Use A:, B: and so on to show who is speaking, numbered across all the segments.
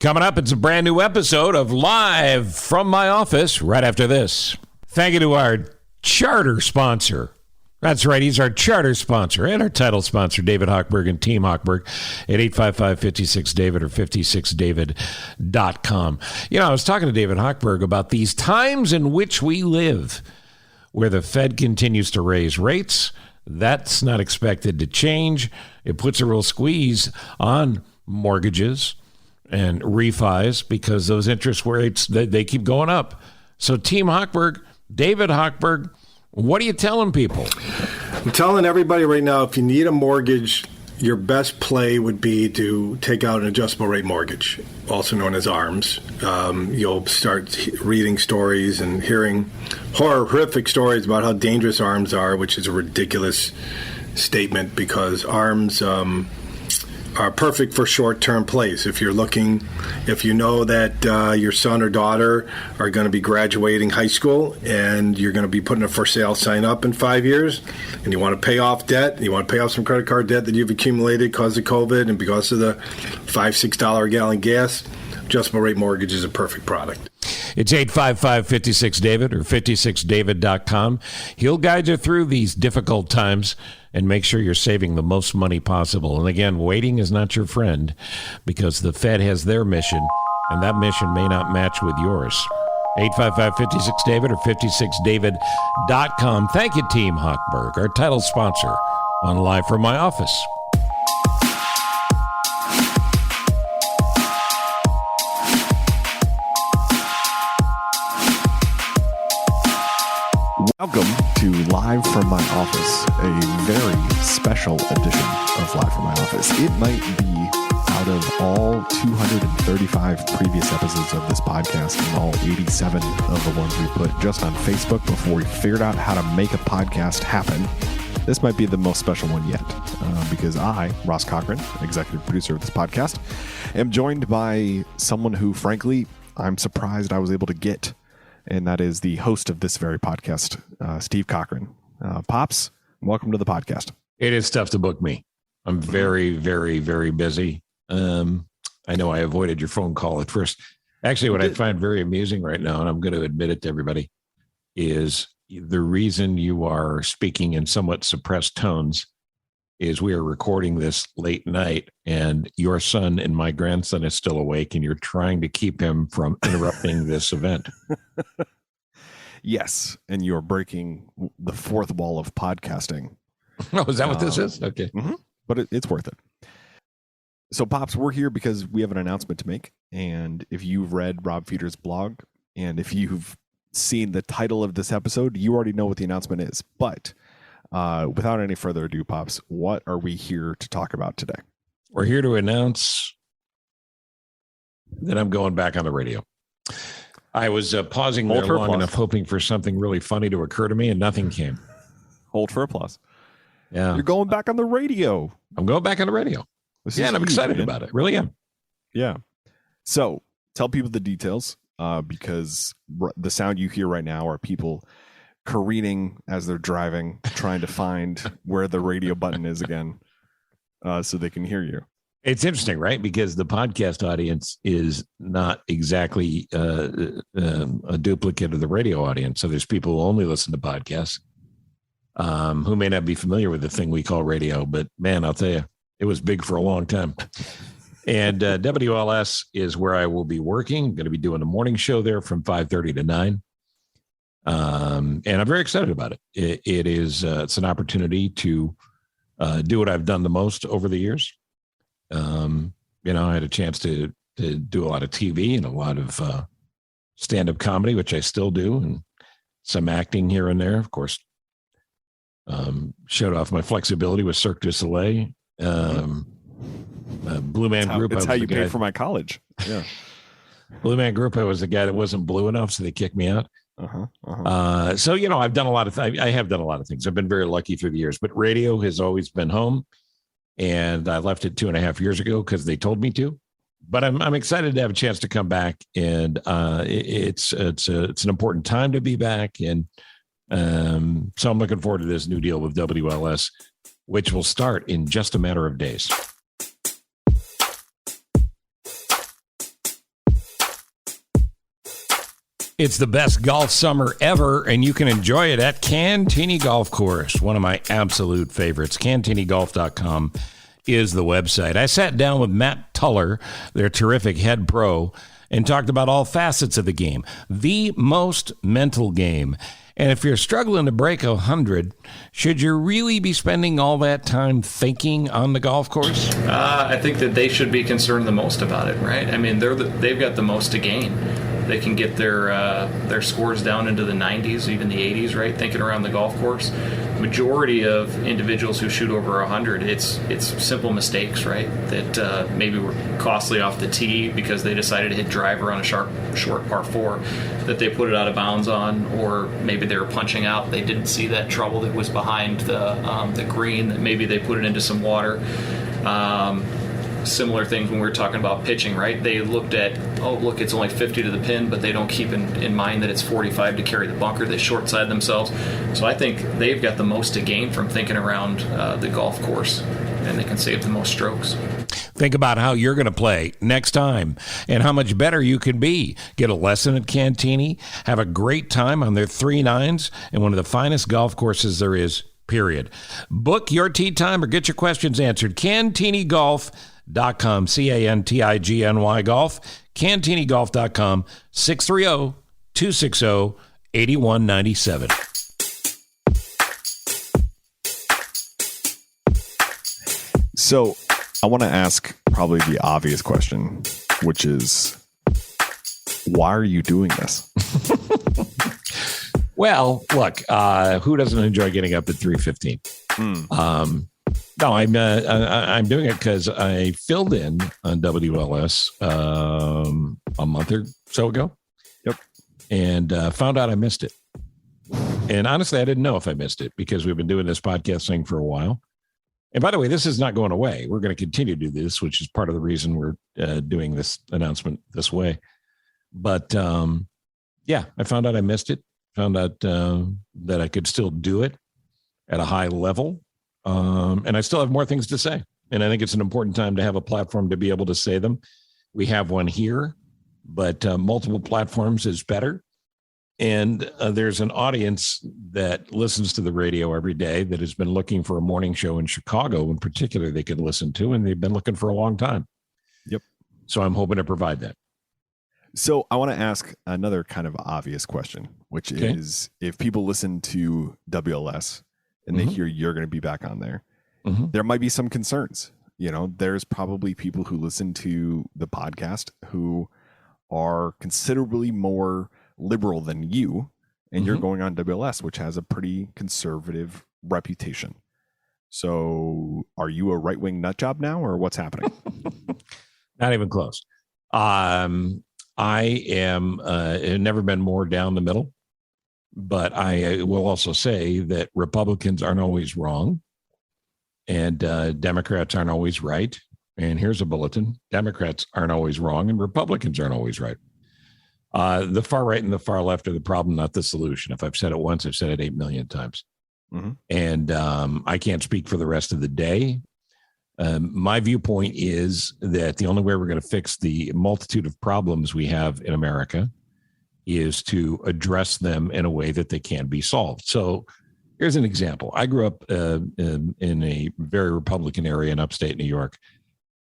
A: Coming up, it's a brand new episode of Live from My Office right after this. Thank you to our charter sponsor. That's right, he's our charter sponsor and our title sponsor, David Hochberg and Team Hochberg at 855-56-DAVID or 56david.com. You know, I was talking to David Hochberg about these times in which we live, where the Fed continues to raise rates. That's not expected to change. It puts a real squeeze on mortgages and refis because those interest rates, they keep going up. So Team Hochberg, David Hochberg, what are you telling people?
B: I'm telling everybody right now, if you need a mortgage, your best play would be to take out an adjustable rate mortgage, also known as ARMs. You'll start reading stories and hearing horrific stories about how dangerous ARMs are, which is a ridiculous statement because ARMs are perfect for short-term plays. If you know that your son or daughter are going to be graduating high school and you're going to be putting a for sale sign up in 5 years and you want to pay off debt, you want to pay off some credit card debt that you've accumulated because of COVID and because of the $5-6 a gallon gas, adjustable rate mortgage is a perfect product.
A: It's 855-56-DAVID or 56david.com. He'll guide you through these difficult times and make sure you're saving the most money possible. And again, waiting is not your friend because the Fed has their mission, and that mission may not match with yours. 855-56-DAVID or 56david.com. Thank you, Team Hochberg, our title sponsor on Live from My Office.
C: Welcome to Live from My Office, a very special edition of Live from My Office. It might be, out of all 235 previous episodes of this podcast and all 87 of the ones we put just on Facebook before we figured out how to make a podcast happen, this might be the most special one yet, because I, Ross Cochran, executive producer of this podcast, am joined by someone who, frankly, I'm surprised I was able to get. And that is the host of this very podcast, Steve Cochran. Pops, welcome to the podcast.
A: It is tough to book me. I'm very, very, very busy. I know I avoided your phone call at first. Actually, what I find very amusing right now, and I'm going to admit it to everybody, is the reason you are speaking in somewhat suppressed tones is we are recording this late night and your son and my grandson is still awake and you're trying to keep him from interrupting this event.
C: Yes. And you're breaking the fourth wall of podcasting.
A: Oh, is that what this is? Okay.
C: Mm-hmm. But it's worth it. So Pops, we're here because we have an announcement to make. And if you've read Rob Feeder's blog and if you've seen the title of this episode, you already know what the announcement is. But without any further ado, Pops, what are we here to talk about today?
A: We're here to announce that I'm going back on the radio. I was pausing there long enough, hoping for something really funny to occur to me, and nothing came.
C: Hold for applause.
A: Yeah.
C: You're going back on the radio.
A: I'm going back on the radio. And I'm excited about it. Really am.
C: Yeah. So tell people the details, because the sound you hear right now are people careening as they're driving, trying to find where the radio button is again, so they can hear you.
A: It's interesting, right? Because the podcast audience is not exactly a duplicate of the radio audience. So there's people who only listen to podcasts, who may not be familiar with the thing we call radio. But man, I'll tell you, it was big for a long time. And WLS is where I will be working. I'm going to be doing a morning show there from 5:30 to 9. And I'm very excited about it. It's an opportunity to do what I've done the most over the years. I had a chance to do a lot of TV and a lot of stand-up comedy, which I still do, and some acting here and there, of course. Showed off my flexibility with Cirque du Soleil. Blue Man Group.
C: That's how you paid for my college. Yeah.
A: Blue Man Group, I was the guy that wasn't blue enough, so they kicked me out. So, I've done a lot of I have done a lot of things. I've been very lucky through the years, but radio has always been home. And I left it 2.5 years ago because they told me to. But I'm excited to have a chance to come back, and it's an important time to be back. And so I'm looking forward to this new deal with WLS, which will start in just a matter of days. It's the best golf summer ever, and you can enjoy it at Cantini Golf Course, one of my absolute favorites. CantiniGolf.com is the website. I sat down with Matt Tuller, their terrific head pro, and talked about all facets of the game, the most mental game. And if you're struggling to break 100, should you really be spending all that time thinking on the golf course?
D: I think that they should be concerned the most about it, right? I mean, they've got the most to gain. They can get their scores down into the 90s, even the 80s, right? Thinking around the golf course. Majority of individuals who shoot over 100, it's simple mistakes, right? That maybe were costly off the tee because they decided to hit driver on a short par 4 that they put it out of bounds on, or maybe they were punching out. They didn't see that trouble that was behind the green, that maybe they put it into some water. Similar things when we were talking about pitching, right? They looked at, oh, look, it's only 50 to the pin, but they don't keep in mind that it's 45 to carry the bunker. They short side themselves. So I think they've got the most to gain from thinking around the golf course, and they can save the most strokes.
A: Think about how you're going to play next time and how much better you can be. Get a lesson at Cantini, have a great time on their 3 nines and one of the finest golf courses there is, period. Book your tee time or get your questions answered. CantiniGolf.com, CANTIGNY Golf, CantiniGolf.com, 630-260-8197.
C: So I want to ask probably the obvious question, which is, why are you doing this?
A: Well, look, who doesn't enjoy getting up at 3:15? No, I'm doing it because I filled in on WLS a month or so ago.
C: Yep.
A: And found out I missed it. And honestly, I didn't know if I missed it because we've been doing this podcast thing for a while. And by the way, this is not going away. We're going to continue to do this, which is part of the reason we're doing this announcement this way. But yeah, I found out I missed it. Found out that I could still do it at a high level. And I still have more things to say. And I think it's an important time to have a platform to be able to say them. We have one here, but multiple platforms is better. And there's an audience that listens to the radio every day that has been looking for a morning show in Chicago in particular they could listen to, and they've been looking for a long time.
C: Yep.
A: So I'm hoping to provide that.
C: So I want to ask another kind of obvious question, which is, if people listen to WLS and they hear you're going to be back on there, there might be some concerns. You know, there's probably people who listen to the podcast who are considerably more liberal than you, and you're going on WLS, which has a pretty conservative reputation. So are you a right-wing nut job now, or what's happening?
A: Not even close. I am have never been more down the middle, but I will also say that Republicans aren't always wrong, and Democrats aren't always right. And here's a bulletin: Democrats aren't always wrong, and Republicans aren't always right. The far right and the far left are the problem, not the solution. If I've said it once, I've said it 8 million times. And I can't speak for the rest of the day. My viewpoint is that the only way we're going to fix the multitude of problems we have in America is to address them in a way that they can be solved. So here's an example. I grew up in a very Republican area in upstate New York,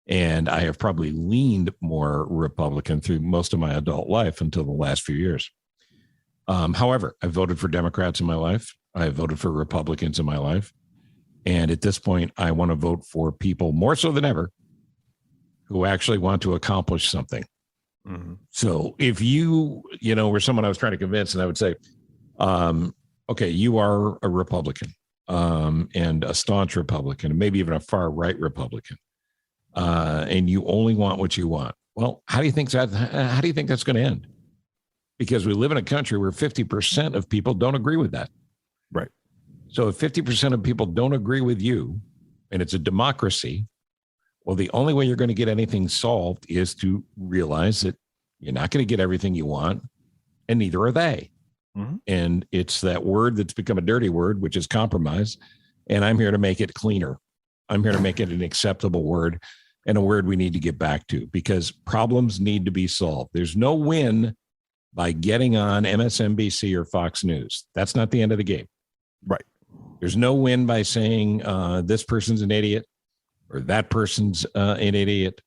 A: and I have probably leaned more Republican through most of my adult life until the last few years. However, I voted for Democrats in my life. I voted for Republicans in my life. And at this point, I want to vote for people more so than ever who actually want to accomplish something. So if you were someone I was trying to convince, and I would say, okay, you are a Republican and a staunch Republican, and maybe even a far right Republican, and you only want what you want. Well, how do you think that's going to end? Because we live in a country where 50% of people don't agree with that.
C: Right.
A: So if 50% of people don't agree with you, and it's a democracy, well, the only way you're going to get anything solved is to realize that you're not going to get everything you want, and neither are they. And it's that word that's become a dirty word, which is compromise. And I'm here to make it cleaner. I'm here to make it an acceptable word, and a word we need to get back to, because problems need to be solved. There's no win by getting on MSNBC or Fox News. That's not the end of the game.
C: Right.
A: There's no win by saying this person's an idiot or that person's an idiot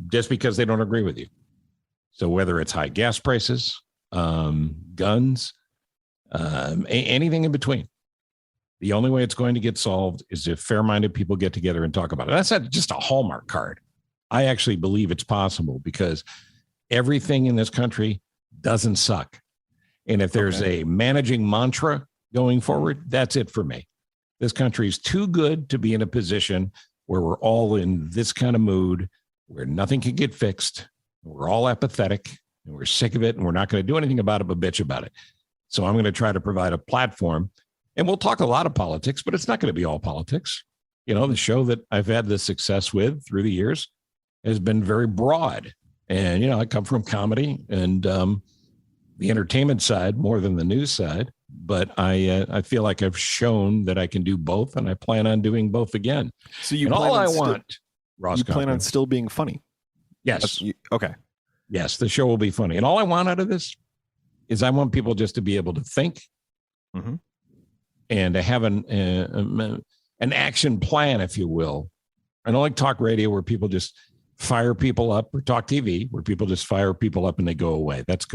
A: just because they don't agree with you. So whether it's high gas prices, guns, anything in between, the only way it's going to get solved is if fair-minded people get together and talk about it. That's not just a Hallmark card. I actually believe it's possible because everything in this country doesn't suck. And if there's a managing mantra going forward, that's it for me. This country is too good to be in a position where we're all in this kind of mood, where nothing can get fixed. We're all apathetic and we're sick of it and we're not going to do anything about it but bitch about it. So I'm going to try to provide a platform, and we'll talk a lot of politics, but it's not going to be all politics. You know, the show that I've had the success with through the years has been very broad. And, you know, I come from comedy and the entertainment side more than the news side, but I feel like I've shown that I can do both, and I plan on doing both again.
C: So you
A: and
C: plan
A: all
C: on
A: I
C: still,
A: want, Ross,
C: you plan on still being funny?
A: Yes.
C: Okay.
A: Yes, the show will be funny. And all I want out of this is I want people just to be able to think and to have an action plan, if you will. I don't like talk radio where people just fire people up, or talk TV where people just fire people up and they go away. That's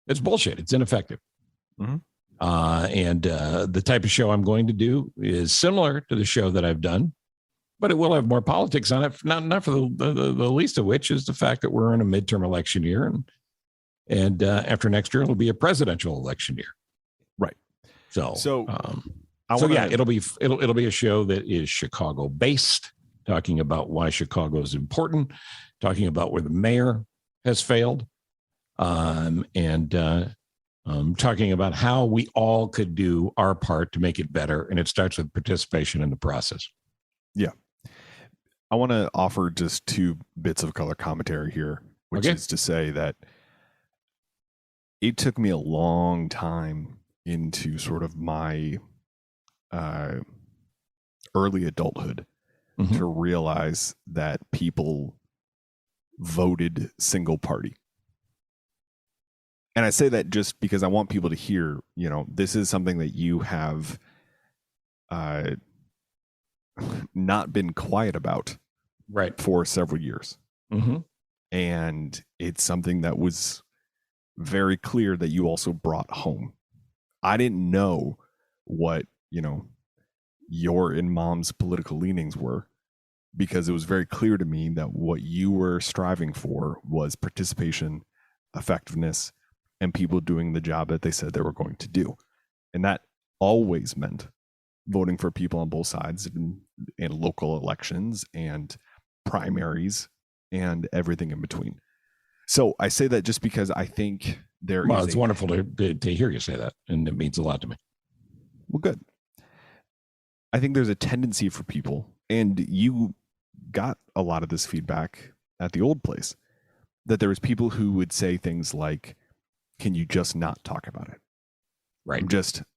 A: it's bullshit. It's ineffective. And the type of show I'm going to do is similar to the show that I've done, but it will have more politics on it. Not for the least of which is the fact that we're in a midterm election year, and after next year it'll be a presidential election year.
C: Right.
A: So
C: yeah,
A: it'll be a show that is Chicago based, talking about why Chicago is important, talking about where the mayor has failed, and talking about how we all could do our part to make it better. And it starts with participation in the process.
C: Yeah. I want to offer just 2 bits of color commentary here, which is to say that it took me a long time into sort of my early adulthood to realize that people voted single party. And I say that just because I want people to hear, you know, this is something that you have not been quiet about for several years. And it's something that was very clear that you also brought home. I didn't know what, you know, your and mom's political leanings were, because it was very clear to me that what you were striving for was participation, effectiveness, and people doing the job that they said they were going to do. And that always meant voting for people on both sides in local elections and primaries and everything in between. So I say that just because I think
A: it's wonderful to hear you say that, and it means a lot to me.
C: Well, good. I think there's a tendency for people, and you got a lot of this feedback at the old place, that there was people who would say things like, can you just not talk about it?
A: Right.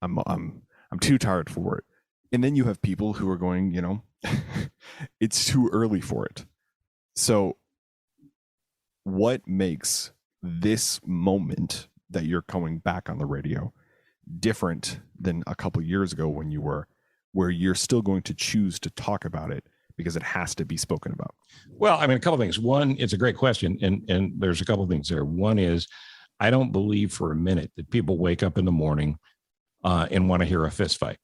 C: I'm too tired for it. And then you have people who are going, you know, it's too early for it. So what makes this moment that you're coming back on the radio different than a couple years ago when you were, where you're still going to choose to talk about it because it has to be spoken about?
A: Well, I mean, a couple of things. One, it's a great question. And there's a couple of things there. One is, I don't believe for a minute that people wake up in the morning and want to hear a fist fight.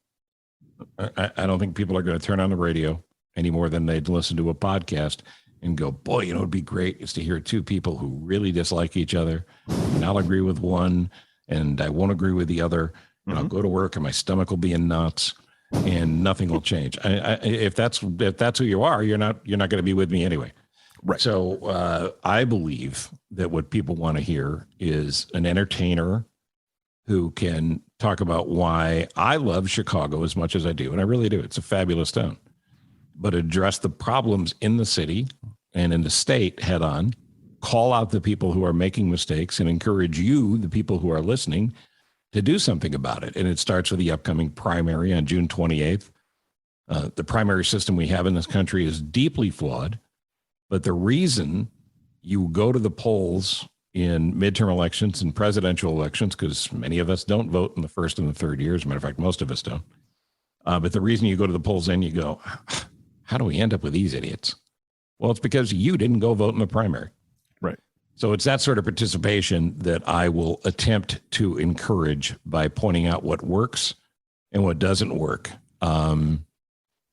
A: I don't think people are going to turn on the radio any more than they'd listen to a podcast and go, boy, you know, it'd be great is to hear 2 people who really dislike each other, and I'll agree with one and I won't agree with the other. And I'll go to work and my stomach will be in knots and nothing will change. If that's who you are, you're not going to be with me anyway.
C: Right.
A: So I believe that what people want to hear is an entertainer who can talk about why I love Chicago as much as I do. And I really do. It's a fabulous town. But address the problems in the city and in the state head on, call out the people who are making mistakes, and encourage you, the people who are listening, to do something about it. And it starts with the upcoming primary on June 28th. The primary system we have in this country is deeply flawed. But the reason you go to the polls in midterm elections and presidential elections, because many of us don't vote in the first and the third years. As a matter of fact, most of us don't. But the reason you go to the polls and you go, how do we end up with these idiots? Well, it's because you didn't go vote in the primary.
C: Right.
A: So it's that sort of participation that I will attempt to encourage by pointing out what works and what doesn't work. And,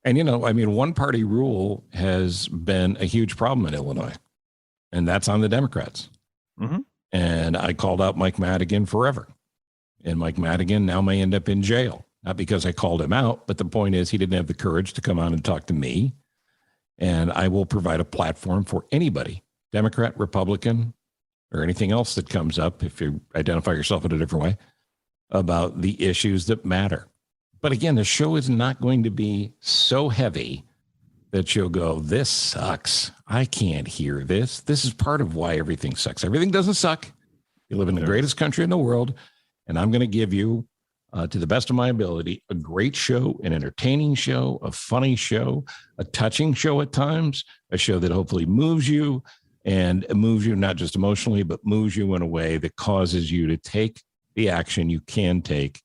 A: one party rule has been a huge problem in Illinois, and that's on the Democrats.
C: Mm-hmm.
A: And I called out Mike Madigan forever. And Mike Madigan now may end up in jail, not because I called him out, but the point is he didn't have the courage to come on and talk to me. And I will provide a platform for anybody, Democrat, Republican, or anything else that comes up, if you identify yourself in a different way, about the issues that matter. But again, the show is not going to be so heavy that you'll go, this sucks. I can't hear this. This is part of why everything sucks. Everything doesn't suck. You live in the greatest country in the world, and I'm going to give you, to the best of my ability, a great show, an entertaining show, a funny show, a touching show at times, a show that hopefully moves you, and moves you not just emotionally, but moves you in a way that causes you to take the action you can take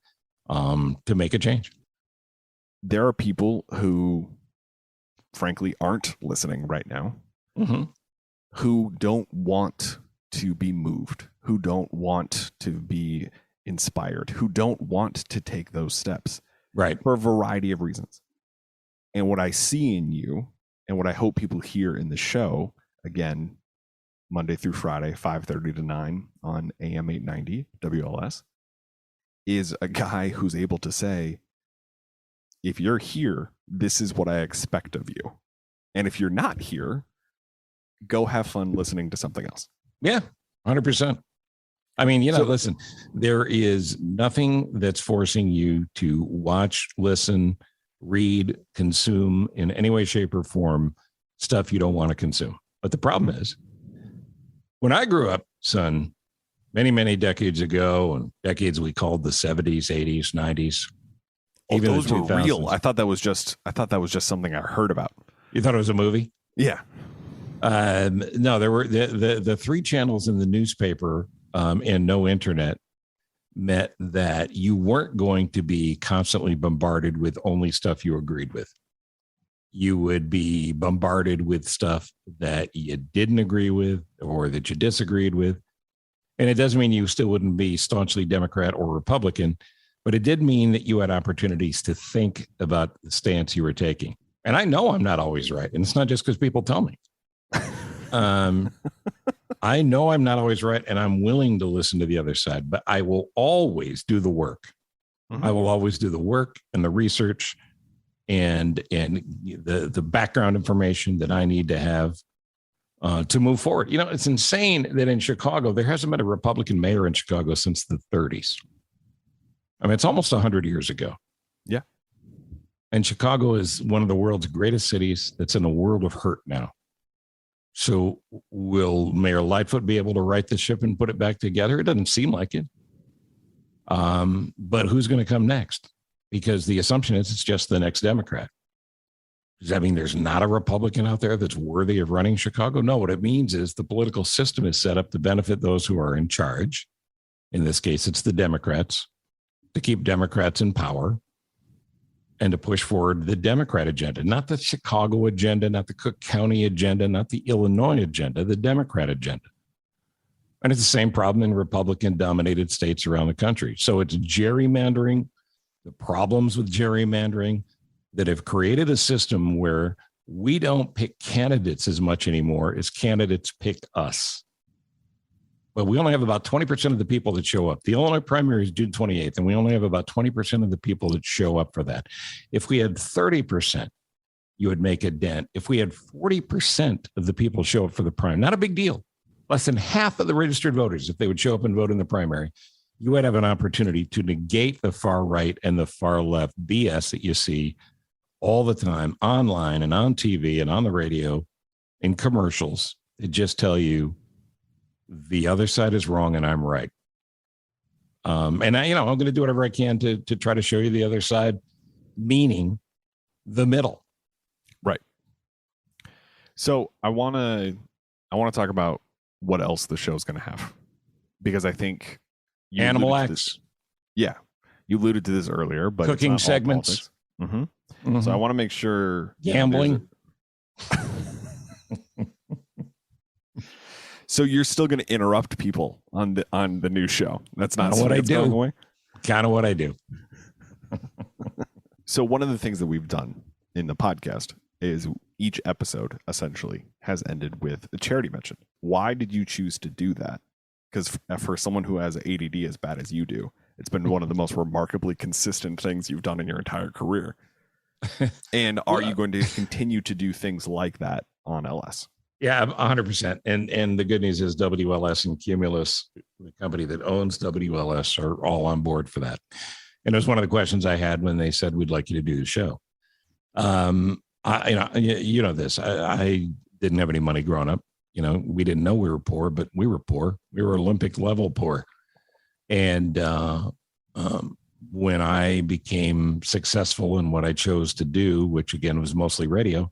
A: to make a change.
C: There are people who, frankly, aren't listening right now,
A: mm-hmm.
C: who don't want to be moved, who don't want to be inspired, who don't want to take those steps,
A: right,
C: for a variety of reasons. And what I see in you, and what I hope people hear in the show, again, Monday through Friday, 5:30 to 9 on AM 890 WLS, is a guy who's able to say, if you're here, this is what I expect of you. And if you're not here, go have fun listening to something else.
A: Yeah, 100%. I mean, listen, there is nothing that's forcing you to watch, listen, read, consume in any way, shape, or form stuff you don't want to consume. But the problem is, when I grew up, son, many, many decades ago, and decades we called the 70s, 80s, 90s, even
C: those
A: the 2000s.
C: were real. I thought that was just something I heard about.
A: You thought it was a movie?
C: Yeah.
A: No, there were the three channels in the newspaper and no internet meant that you weren't going to be constantly bombarded with only stuff you agreed with. You would be bombarded with stuff that you didn't agree with or that you disagreed with. And it doesn't mean you still wouldn't be staunchly Democrat or Republican, but it did mean that you had opportunities to think about the stance you were taking. And I know I'm not always right. And it's not just because people tell me. I know I'm not always right, and I'm willing to listen to the other side, but I will always do the work.
C: Mm-hmm.
A: I will always do the work and the research and the background information that I need to have to move forward. It's insane that in Chicago, there hasn't been a Republican mayor in Chicago since the 30s. I mean, it's almost 100 years ago.
C: Yeah.
A: And Chicago is one of the world's greatest cities that's in a world of hurt now. So will Mayor Lightfoot be able to right the ship and put it back together? It doesn't seem like it. But who's going to come next? Because the assumption is it's just the next Democrat. Does that mean there's not a Republican out there that's worthy of running Chicago? No, what it means is the political system is set up to benefit those who are in charge. In this case, it's the Democrats, to keep Democrats in power and to push forward the Democrat agenda, not the Chicago agenda, not the Cook County agenda, not the Illinois agenda, the Democrat agenda. And it's the same problem in Republican-dominated states around the country. So it's gerrymandering, the problems with gerrymandering that have created a system where we don't pick candidates as much anymore as candidates pick us. Well, we only have about 20% of the people that show up. The Illinois primary is June 28th, and we only have about 20% of the people that show up for that. If we had 30%, you would make a dent. If we had 40% of the people show up for the primary, not a big deal. Less than half of the registered voters, if they would show up and vote in the primary, you would have an opportunity to negate the far right and the far left BS that you see all the time online and on TV and on the radio in commercials that just tell you the other side is wrong and I'm right. And I'm going to do whatever I can to try to show you the other side, meaning the middle.
C: Right. So I want to talk about what else the show's going to have. because I think
A: Animal Acts.
C: Yeah, you alluded to this earlier, but
A: Cooking segments.
C: Mm-hmm.
A: Mm-hmm.
C: So I want to make sure
A: gambling.
C: So you're still going to interrupt people on the new show. That's not
A: what I
C: do.
A: Kind of what I do.
C: So one of the things that we've done in the podcast is each episode essentially has ended with a charity mention. Why did you choose to do that? Because for someone who has ADD as bad as you do, it's been one of the most remarkably consistent things you've done in your entire career. And are you going to continue to do things like that on LS?
A: Yeah, 100%. And the good news is WLS and Cumulus, the company that owns WLS, are all on board for that. And it was one of the questions I had when they said, we'd like you to do the show. You know this. I didn't have any money growing up. You know, we didn't know we were poor, but we were poor. We were Olympic level poor. And when I became successful in what I chose to do, which again was mostly radio,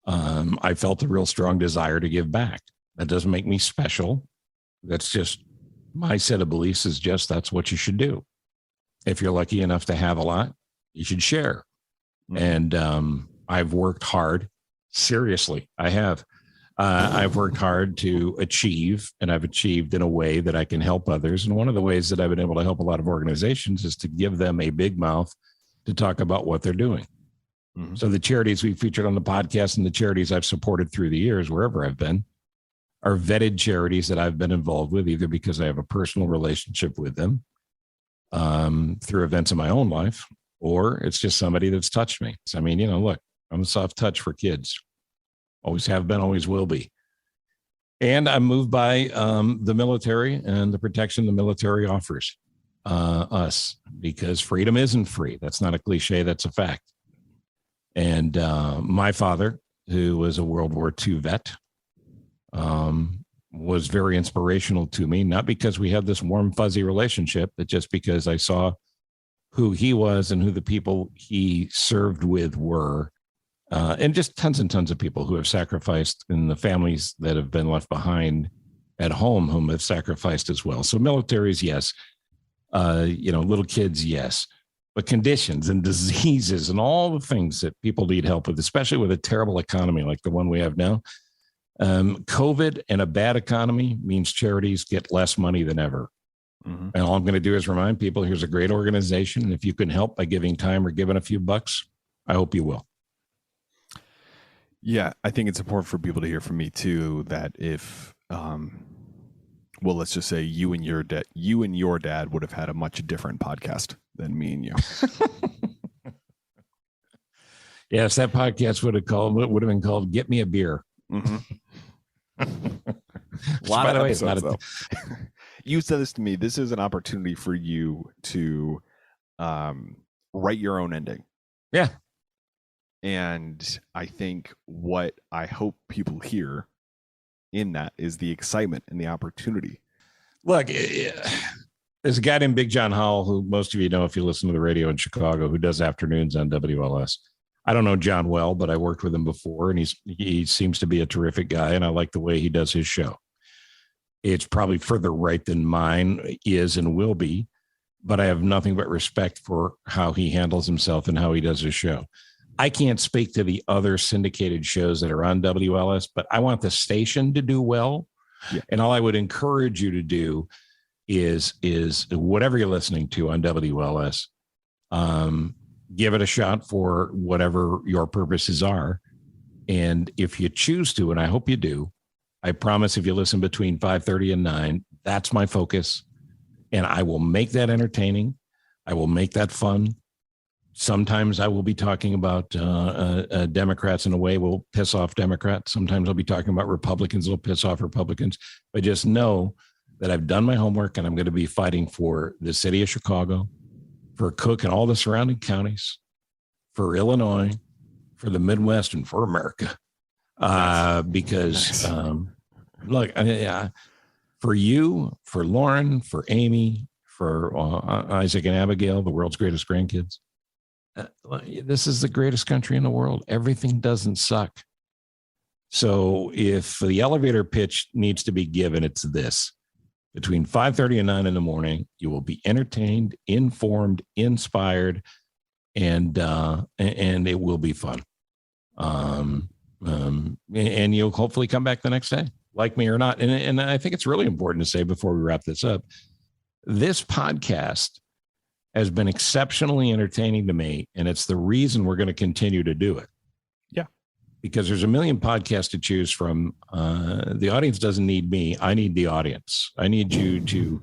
A: I felt a real strong desire to give back. That doesn't make me special. That's just my set of beliefs is just that's what you should do. If you're lucky enough to have a lot, you should share. Mm-hmm. And I've worked hard. Seriously, I have. I've worked hard to achieve, and I've achieved in a way that I can help others. And one of the ways that I've been able to help a lot of organizations is to give them a big mouth to talk about what they're doing. Mm-hmm. So the charities we featured on the podcast and the charities I've supported through the years, wherever I've been, are vetted charities that I've been involved with, either because I have a personal relationship with them through events in my own life, or it's just somebody that's touched me. So, I mean, you know, look, I'm a soft touch for kids. Always have been, always will be. And I'm moved by the military and the protection the military offers us, because freedom isn't free. That's not a cliche. That's a fact. And my father, who was a World War II vet, was very inspirational to me, not because we had this warm, fuzzy relationship, but just because I saw who he was and who the people he served with were, and just tons and tons of people who have sacrificed, and the families that have been left behind at home whom have sacrificed as well. So militaries, yes. Little kids, yes. But conditions and diseases and all the things that people need help with, especially with a terrible economy like the one we have now. COVID and a bad economy means charities get less money than ever. Mm-hmm. And all I'm going to do is remind people, here's a great organization. And if you can help by giving time or giving a few bucks, I hope you will.
C: Yeah, I think it's important for people to hear from me too, that if, let's just say you and your dad would have had a much different podcast than me and you.
A: Yes, that podcast would have been called "Get Me a Beer."
C: Mm-hmm. A lot of episodes, though. You said this to me. This is an opportunity for you to write your own ending.
A: Yeah.
C: And I think what I hope people hear in that is the excitement and the opportunity.
A: Look, there's a guy named Big John Howell, who most of you know if you listen to the radio in Chicago, who does afternoons on WLS. I don't know John well, but I worked with him before, and he seems to be a terrific guy, and I like the way he does his show. It's probably further right than mine is and will be, but I have nothing but respect for how he handles himself and how he does his show. I can't speak to the other syndicated shows that are on WLS, but I want the station to do well. Yeah. And all I would encourage you to do is whatever you're listening to on WLS, give it a shot for whatever your purposes are. And if you choose to, and I hope you do, I promise if you listen between 5:30 and 9, that's my focus. And I will make that entertaining. I will make that fun. Sometimes I will be talking about Democrats in a way will piss off Democrats. Sometimes I'll be talking about Republicans will piss off Republicans. But just know that I've done my homework, and I'm going to be fighting for the city of Chicago, for Cook and all the surrounding counties, for Illinois, for the Midwest, and for America. Because, look, for you, for Lauren, for Amy, for Isaac and Abigail, the world's greatest grandkids, this is the greatest country in the world. Everything doesn't suck. So if the elevator pitch needs to be given, it's this. between 5:30 and 9 in the morning. You will be entertained, informed, inspired, and it will be fun. And you'll hopefully come back the next day, like me or not. And I think it's really important to say before we wrap this up, this podcast has been exceptionally entertaining to me, and it's the reason we're going to continue to do it.
C: Yeah.
A: Because there's a million podcasts to choose from. The audience doesn't need me. I need the audience. I need you to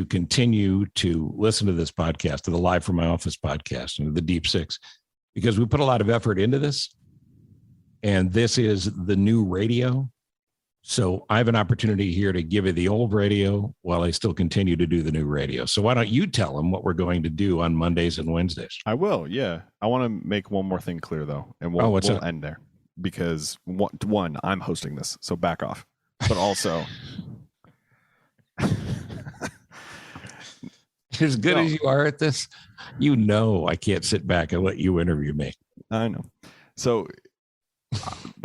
A: continue to listen to this podcast, to the Live from My Office podcast, and the Deep Six, because we put a lot of effort into this. And this is the new radio. So I have an opportunity here to give you the old radio while I still continue to do the new radio. So why don't you tell them what we're going to do on Mondays and Wednesdays?
C: I will. Yeah. I want to make one more thing clear, though, and we'll end there, because one, I'm hosting this, so back off. But also,
A: as good as you are at this, I can't sit back and let you interview me.
C: I know. So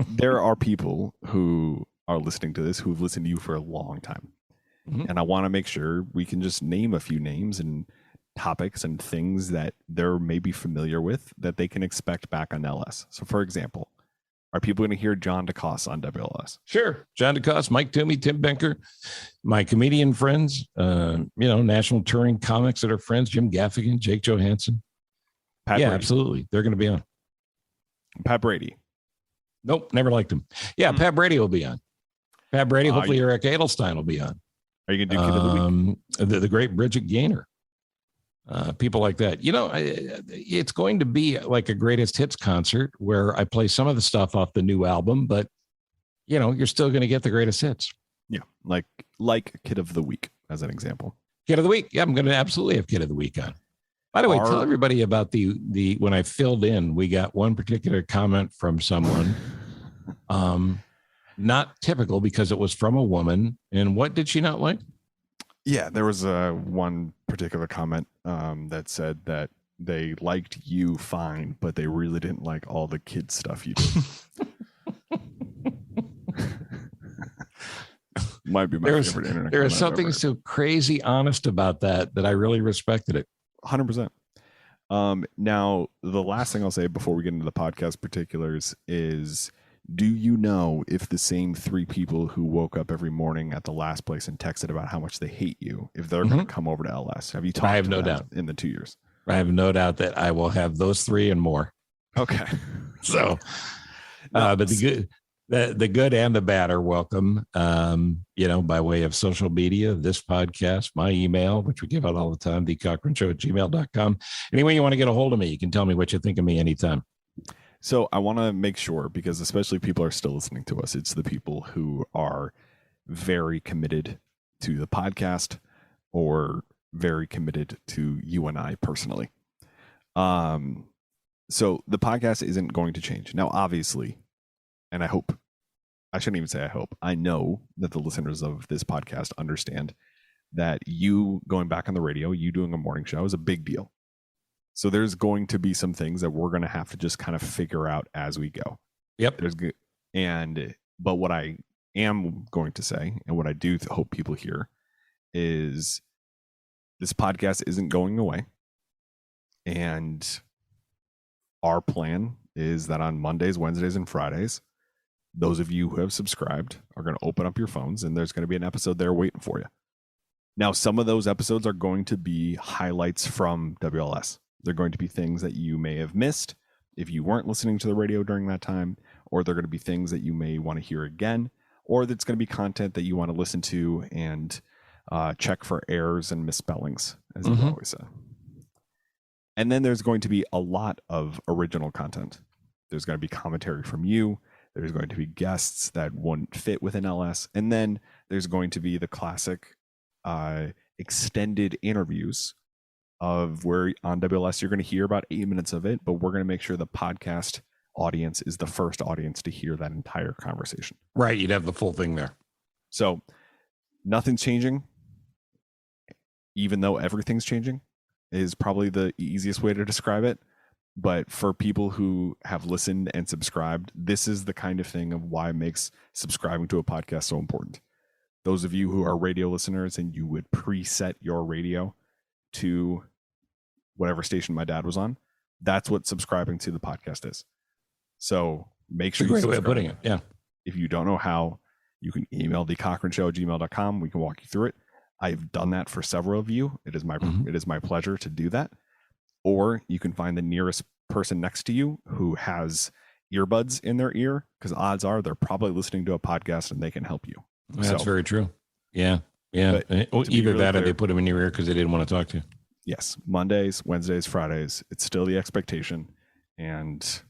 C: there are people who are listening to this who've listened to you for a long time. Mm-hmm. And I want to make sure we can just name a few names and topics and things that they're maybe familiar with that they can expect back on LS. So, for example, are people going to hear John DeCoste on WLS?
A: Sure. John DeCoste, Mike Toomey, Tim Benker, my comedian friends, national touring comics that are friends, Jim Gaffigan, Jake Johansson.
C: Pat Brady.
A: Absolutely. They're going to be on.
C: Pat Brady.
A: Nope, never liked him. Yeah, Pat Brady will be on. Pat Brady, hopefully Eric Edelstein will be on.
C: Are you going to do Kid of the Week?
A: The great Bridget Gaynor. People like that. It's going to be like a greatest hits concert where I play some of the stuff off the new album, but, you're still going to get the greatest hits.
C: Yeah, like Kid of the Week, as an example.
A: Kid of the Week. Yeah, I'm going to absolutely have Kid of the Week on. By the way, tell everybody about the when I filled in, we got one particular comment from someone, not typical because it was from a woman. And what did she not like?
C: Yeah, there was one particular comment that said that they liked you fine, but they really didn't like all the kid stuff you did. Might be my favorite internet.
A: There is something so crazy honest about that I really respected it.
C: 100%. Now, the last thing I'll say before we get into the podcast particulars is, do you know if the same three people who woke up every morning at the last place and texted about how much they hate you, if they're going to come over to LS? Have you talked
A: I have
C: to
A: no
C: them
A: doubt
C: in the 2 years?
A: I have no doubt that I will have those three and more.
C: Okay.
A: So, but the good and the bad are welcome, by way of social media, this podcast, my email, which we give out all the time, thecochranshow@gmail.com. Any way you want to get a hold of me, you can tell me what you think of me anytime.
C: So I want to make sure, because especially people are still listening to us, it's the people who are very committed to the podcast or very committed to you and I personally. So the podcast isn't going to change. Now, obviously, and I shouldn't even say I hope, I know that the listeners of this podcast understand that you going back on the radio, you doing a morning show is a big deal. So there's going to be some things that we're going to have to just kind of figure out as we go.
A: Yep.
C: But what I am going to say, and what I do hope people hear, is this podcast isn't going away. And our plan is that on Mondays, Wednesdays, and Fridays, those of you who have subscribed are going to open up your phones and there's going to be an episode there waiting for you. Now, some of those episodes are going to be highlights from WLS. They're going to be things that you may have missed if you weren't listening to the radio during that time, or they're going to be things that you may want to hear again, or that's going to be content that you want to listen to and check for errors and misspellings, as you always say. And then there's going to be a lot of original content. There's going to be commentary from you. There's going to be guests that wouldn't fit within LS. And then there's going to be the classic extended interviews of where on WLS you're going to hear about 8 minutes of it, but we're going to make sure the podcast audience is the first audience to hear that entire conversation.
A: Right. You'd have the full thing there.
C: So nothing's changing, even though everything's changing is probably the easiest way to describe it. But for people who have listened and subscribed, this is the kind of thing of why it makes subscribing to a podcast so important. those of you who are radio listeners and you would preset your radio to whatever station my dad was on, that's what subscribing to the podcast is. So make sure
A: Great way of putting it. Yeah.
C: If you don't know how, you can email the cochranshow@gmail.com. We can walk you through it. I've done that for several of you. It is my pleasure to do that. Or you can find the nearest person next to you who has earbuds in their ear, because odds are they're probably listening to a podcast and they can help you.
A: That's very true. Yeah. Yeah. Either that or they put them in your ear because they didn't want to talk to you.
C: Yes. Mondays, Wednesdays, Fridays. It's still the expectation. And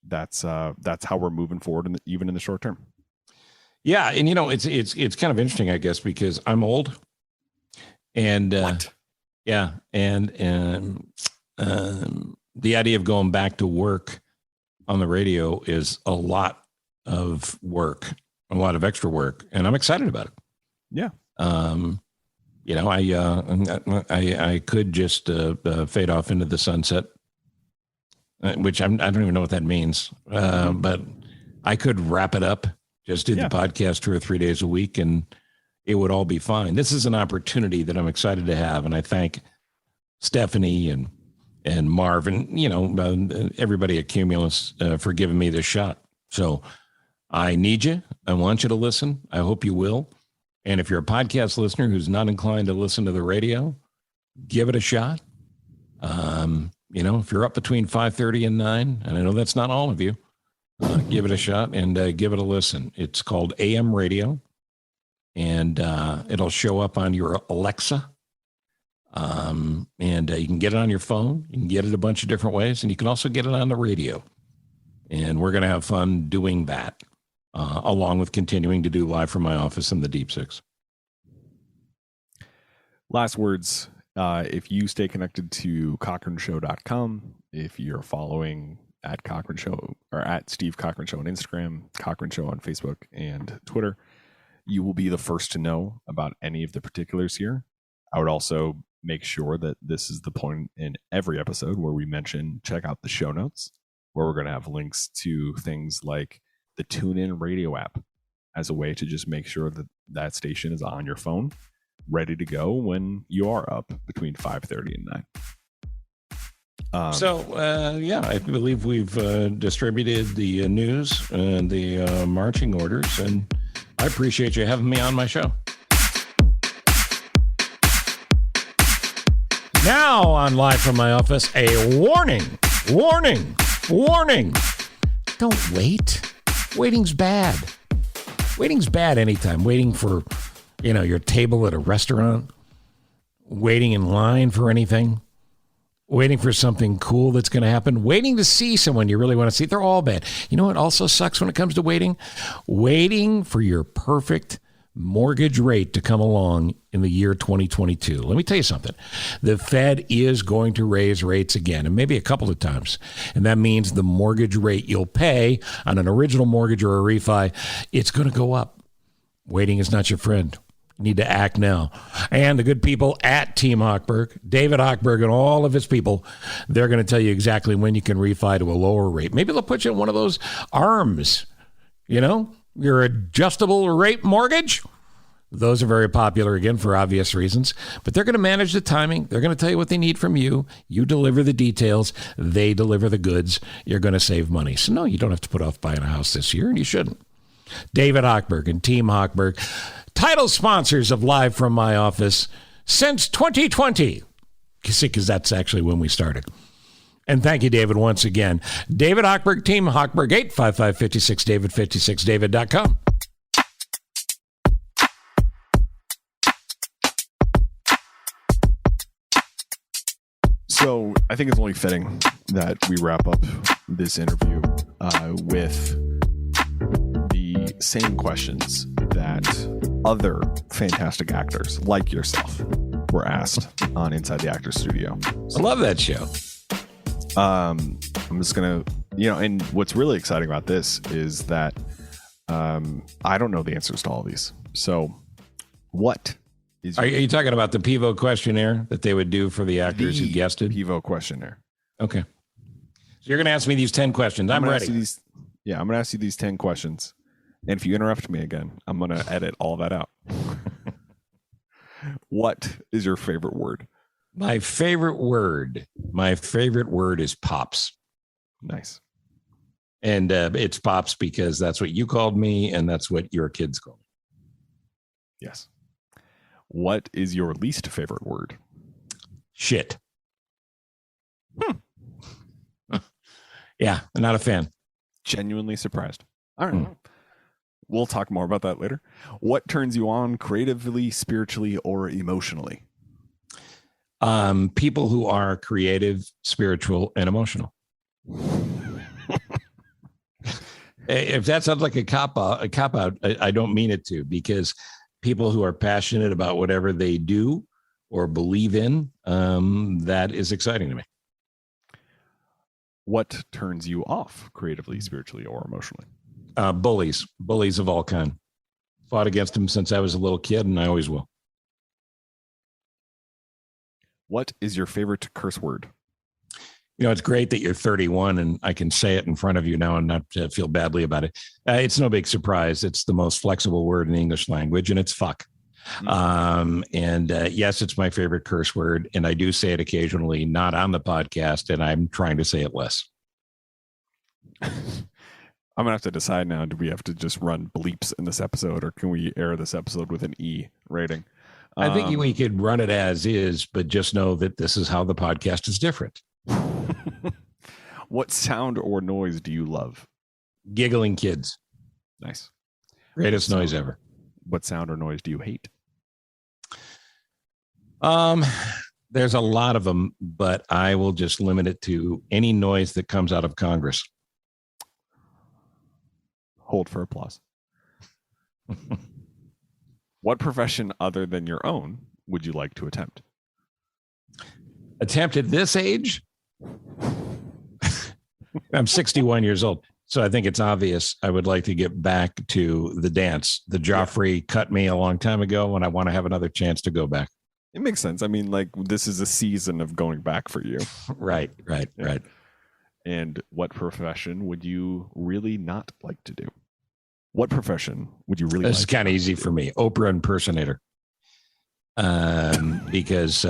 C: that's how we're moving forward even in the short term.
A: Yeah. And it's kind of interesting, I guess, because I'm old and, yeah. And the idea of going back to work on the radio is a lot of work, a lot of extra work, and I'm excited about it.
C: Yeah.
A: I could just fade off into the sunset, which I don't even know what that means. But I could wrap it up, just do the podcast 2 or 3 days a week, and it would all be fine. This is an opportunity that I'm excited to have, and I thank Stephanie and Marv and everybody at Cumulus for giving me this shot. So I need you. I want you to listen. I hope you will. And if you're a podcast listener who's not inclined to listen to the radio, give it a shot. If you're up between 5:30 and 9, and I know that's not all of you, give it a shot and give it a listen. It's called AM Radio, and it'll show up on your Alexa. And you can get it on your phone. You can get it a bunch of different ways, and you can also get it on the radio. And we're going to have fun doing that, along with continuing to do Live from My Office in the Deep Six.
C: Last words. If you stay connected to cochranshow.com, if you're following at Cochran Show or at Steve Cochran Show on Instagram, Cochran Show on Facebook and Twitter, you will be the first to know about any of the particulars here. I would also make sure that this is the point in every episode where we mention, check out the show notes, where we're going to have links to things like the TuneIn radio app as a way to just make sure that that station is on your phone, ready to go when you are up between 5:30 and 9.
A: I believe we've distributed the news and the marching orders, and I appreciate you having me on my show. Now on Live from My Office, a warning. Don't wait. Waiting's bad. Waiting's bad anytime. Waiting for, your table at a restaurant, waiting in line for anything, waiting for something cool that's going to happen, waiting to see someone you really want to see. They're all bad. You know what also sucks when it comes to waiting? Waiting for your perfect mortgage rate to come along in the year 2022. Let me tell you something. The Fed is going to raise rates again, and maybe a couple of times. And that means the mortgage rate you'll pay on an original mortgage or a refi, it's going to go up. Waiting is not your friend. You need to act now. And the good people at Team Hochberg, David Hochberg and all of his people, they're going to tell you exactly when you can refi to a lower rate. Maybe they'll put you in one of those ARMs, your adjustable rate mortgage. Those are very popular, again, for obvious reasons. But they're going to manage the timing. They're going to tell you what they need from you. You deliver the details. They deliver the goods. You're going to save money. So, no, you don't have to put off buying a house this year, and you shouldn't. David Hochberg and Team Hochberg, title sponsors of Live from My Office since 2020. Because that's actually when we started. And thank you, David, once again. David Hochberg, Team Hochberg, 855-56-DAVID, 56david.com.
C: So I think it's only fitting that we wrap up this interview with the same questions that other fantastic actors like yourself were asked on Inside the Actors Studio.
A: I love that show.
C: I'm just going to, and what's really exciting about this is that I don't know the answers to all of these. So what is...
A: Are you talking about the Pivo questionnaire that they would do for the actors who guessed it?
C: Pivo questionnaire.
A: Okay. So you're going to ask me these 10 questions. I'm ready.
C: I'm going to ask you these 10 questions. And if you interrupt me again, I'm going to edit all that out. What is your favorite word?
A: My favorite word is pops.
C: Nice.
A: And it's pops because that's what you called me and that's what your kids call me.
C: Yes. What is your least favorite word?
A: Shit. Yeah, I'm not a fan.
C: Genuinely surprised. All right. We'll talk more about that later. What turns you on creatively, spiritually, or emotionally?
A: People who are creative, spiritual, and emotional. If that sounds like a cop out, I don't mean it to, because people who are passionate about whatever they do or believe in, that is exciting to me.
C: What turns you off creatively, spiritually, or emotionally?
A: Bullies of all kind. Fought against them since I was a little kid, and I always will.
C: What is your favorite curse word?
A: You know, it's great that you're 31 and I can say it in front of you now and not feel badly about it. It's no big surprise. It's the most flexible word in the English language, and it's fuck. Yes, it's my favorite curse word, and I do say it occasionally, not on the podcast, and I'm trying to say it less.
C: I'm going to have to decide now, do we have to just run bleeps in this episode, or can we air this episode with an E rating?
A: I think we could run it as is, but just know that this is how the podcast is different.
C: What sound or noise do you love?
A: Giggling kids.
C: Nice.
A: Greatest noise ever.
C: What sound or noise do you hate?
A: There's a lot of them, but I will just limit it to any noise that comes out of Congress.
C: Hold for applause. What profession other than your own would you like to attempt?
A: Attempt at this age? I'm 61 years old, so I think it's obvious I would like to get back to the dance. The Joffrey cut me a long time ago, and I want to have another chance to go back.
C: It makes sense. I mean, like, this is a season of going back for you.
A: Right.
C: And what profession would you really not like to do? What profession would you really like to do? This is kind of
A: easy for me. Oprah impersonator. Because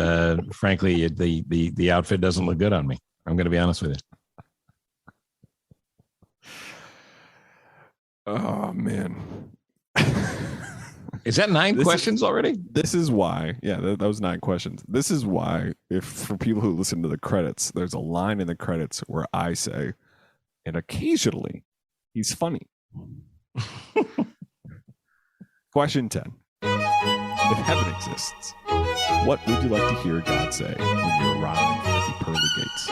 A: frankly, the outfit doesn't look good on me. I'm going to be honest with you.
C: Oh, man.
A: Is that 9 questions already?
C: This is why. Yeah, that was 9 questions. This is why, if for people who listen to the credits, there's a line in the credits where I say, and occasionally, he's funny. Question 10. If heaven exists, what would you like to hear God say when you arrive at the pearly gates?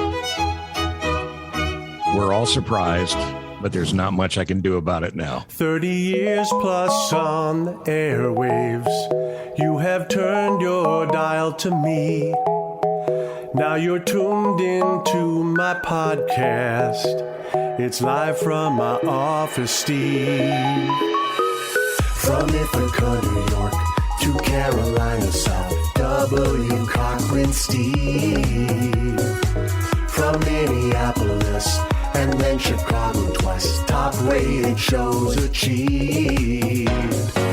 A: We're all surprised, but there's not much I can do about it now.
E: 30 years plus on the airwaves, you have turned your dial to me. Now you're tuned into my podcast. It's live from my office, Steve. From Ithaca, New York, to Carolina South, W. Cochran, Steve. From Minneapolis and then Chicago twice, top-rated shows achieved.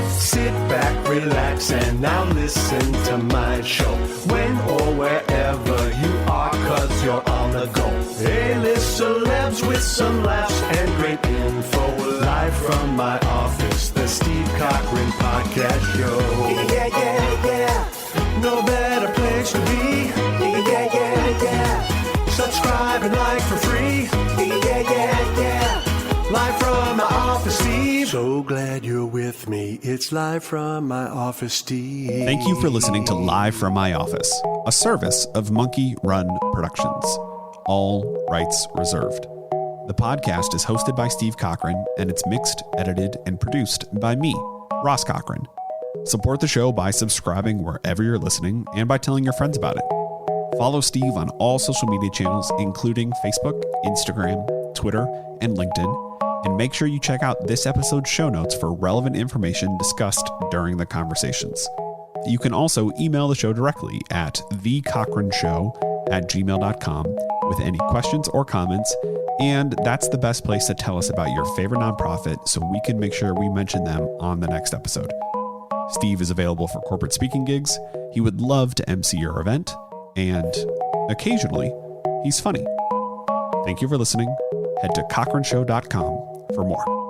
E: Sit back, relax, and now listen to my show. When or wherever you are, 'cause you're on the go. A-list celebs with some laughs and great info. Live from my office, the Steve Cochran Podcast Show. Yeah. No better place to be. Yeah. Subscribe and like for free. Yeah. Live from my office, Steve. So glad you're with me. It's live from my office, Steve.
F: Thank you for listening to Live from My Office, a service of Monkey Run Productions. All rights reserved. The podcast is hosted by Steve Cochran, and it's mixed, edited, and produced by me, Ross Cochran. Support the show by subscribing wherever you're listening and by telling your friends about it. Follow Steve on all social media channels, including Facebook, Instagram, Twitter, and LinkedIn. And make sure you check out this episode's show notes for relevant information discussed during the conversations. You can also email the show directly at thecochranshow@gmail.com with any questions or comments, And that's the best place to tell us about your favorite nonprofit so we can make sure we mention them on the next episode. Steve is available for corporate speaking gigs. He would love to MC your event. And occasionally, he's funny. Thank you for listening. Head to cochranshow.com for more.